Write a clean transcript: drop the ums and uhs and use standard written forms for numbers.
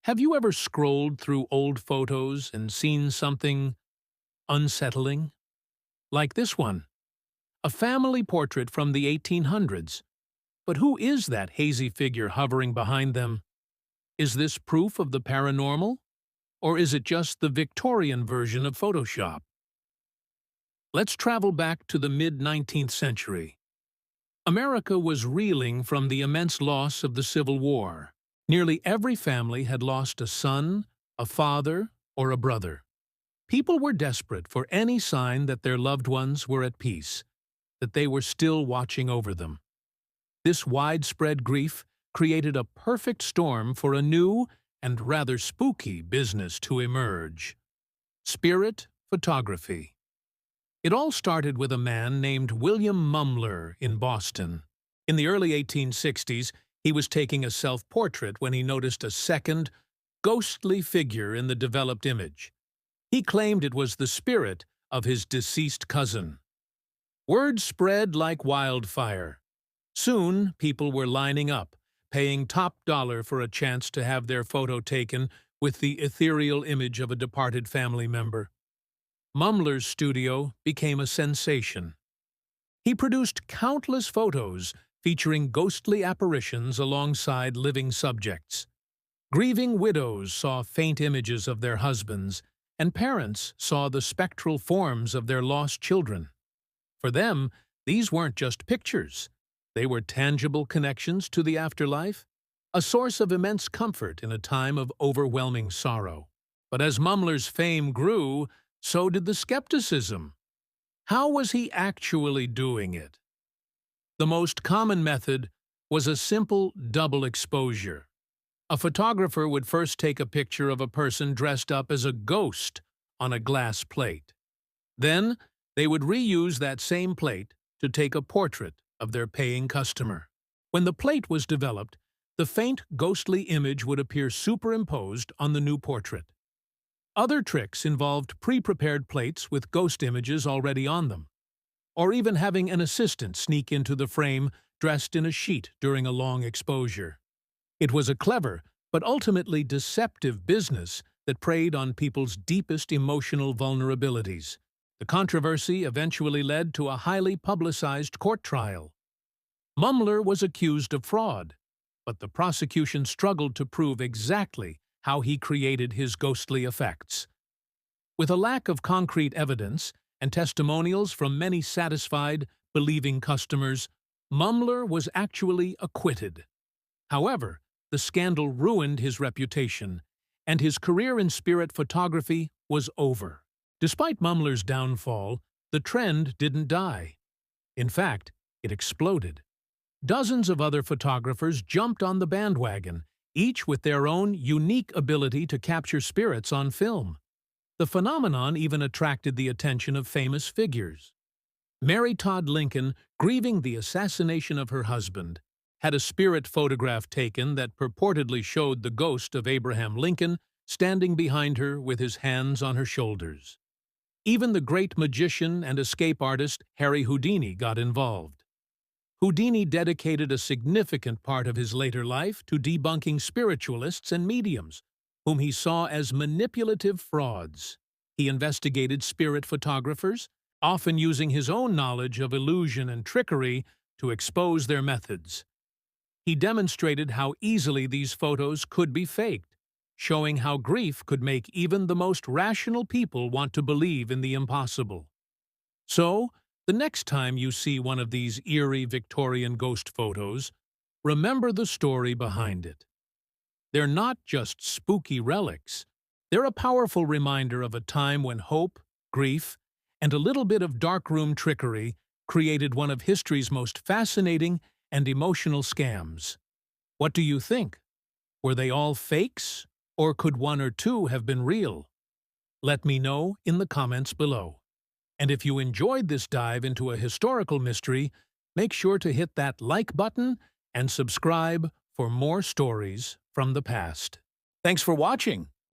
Have you ever scrolled through old photos and seen something unsettling? Like this one, a family portrait from the 1800s. But who is that hazy figure hovering behind them? Is this proof of the paranormal? Or is it just the Victorian version of Photoshop? Let's travel back to the mid-19th century. America was reeling from the immense loss of the Civil War. Nearly every family had lost a son, a father, or a brother. People were desperate for any sign that their loved ones were at peace, that they were still watching over them. This widespread grief created a perfect storm for a new and rather spooky business to emerge: spirit photography. It all started with a man named William Mumler in Boston. In the early 1860s, he was taking a self-portrait when he noticed a second, ghostly figure in the developed image. He claimed it was the spirit of his deceased cousin. Word spread like wildfire. Soon, people were lining up, paying top dollar for a chance to have their photo taken with the ethereal image of a departed family member. Mumler's studio became a sensation. He produced countless photos featuring ghostly apparitions alongside living subjects. Grieving widows saw faint images of their husbands, and parents saw the spectral forms of their lost children. For them, these weren't just pictures. They were tangible connections to the afterlife, a source of immense comfort in a time of overwhelming sorrow. But as Mumler's fame grew, so did the skepticism. How was he actually doing it? The most common method was a simple double exposure. A photographer would first take a picture of a person dressed up as a ghost on a glass plate. Then, they would reuse that same plate to take a portrait of their paying customer. When the plate was developed, the faint ghostly image would appear superimposed on the new portrait. Other tricks involved pre-prepared plates with ghost images already on them, or even having an assistant sneak into the frame dressed in a sheet during a long exposure. It was a clever, but ultimately deceptive business that preyed on people's deepest emotional vulnerabilities. The controversy eventually led to a highly publicized court trial. Mumler was accused of fraud, but the prosecution struggled to prove exactly how he created his ghostly effects. With a lack of concrete evidence and testimonials from many satisfied, believing customers, Mumler was actually acquitted. However, the scandal ruined his reputation, and his career in spirit photography was over. Despite Mumler's downfall, the trend didn't die. In fact, it exploded. Dozens of other photographers jumped on the bandwagon, each with their own unique ability to capture spirits on film. The phenomenon even attracted the attention of famous figures. Mary Todd Lincoln, grieving the assassination of her husband, had a spirit photograph taken that purportedly showed the ghost of Abraham Lincoln standing behind her with his hands on her shoulders. Even the great magician and escape artist Harry Houdini got involved. Houdini dedicated a significant part of his later life to debunking spiritualists and mediums, whom he saw as manipulative frauds. He investigated spirit photographers, often using his own knowledge of illusion and trickery to expose their methods. He demonstrated how easily these photos could be faked, showing how grief could make even the most rational people want to believe in the impossible. So, the next time you see one of these eerie Victorian ghost photos, remember the story behind it. They're not just spooky relics. They're a powerful reminder of a time when hope, grief, and a little bit of darkroom trickery created one of history's most fascinating and emotional scams. What do you think? Were they all fakes, or could one or two have been real? Let me know in the comments below. And if you enjoyed this dive into a historical mystery, make sure to hit that like button and subscribe for more stories from the past. Thanks for watching.